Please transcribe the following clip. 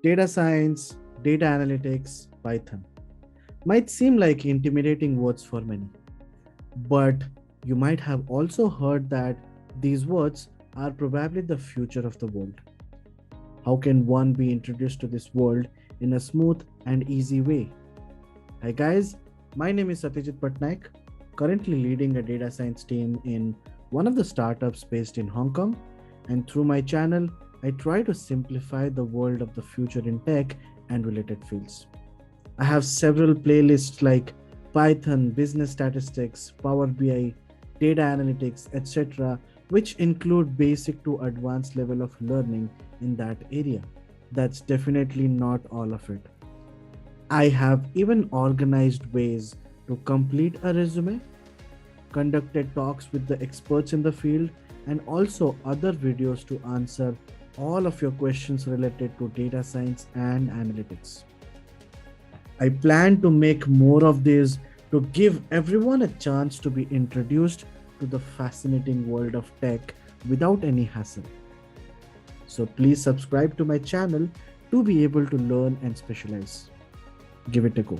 Data science, data analytics, Python might seem like intimidating words for many, but you might have also heard that these words are probably the future of the world. How can one be introduced to this world in a smooth and easy way? Hi guys, my name is Satyajit Pattnaik, currently leading a data science team in one of the startups based in Hong Kong. And through my channel, I try to simplify the world of the future in tech and related fields. I have several playlists like Python, business statistics, Power BI, data analytics, etc., which include basic to advanced level of learning in that area. That's definitely not all of it. I have even organized ways to complete a resume, conducted talks with the experts in the field, and also other videos to answer all of your questions related to data science and analytics. I plan to make more of these to give everyone a chance to be introduced to the fascinating world of tech without any hassle. So please subscribe to my channel to be able to learn and specialize. Give it a go.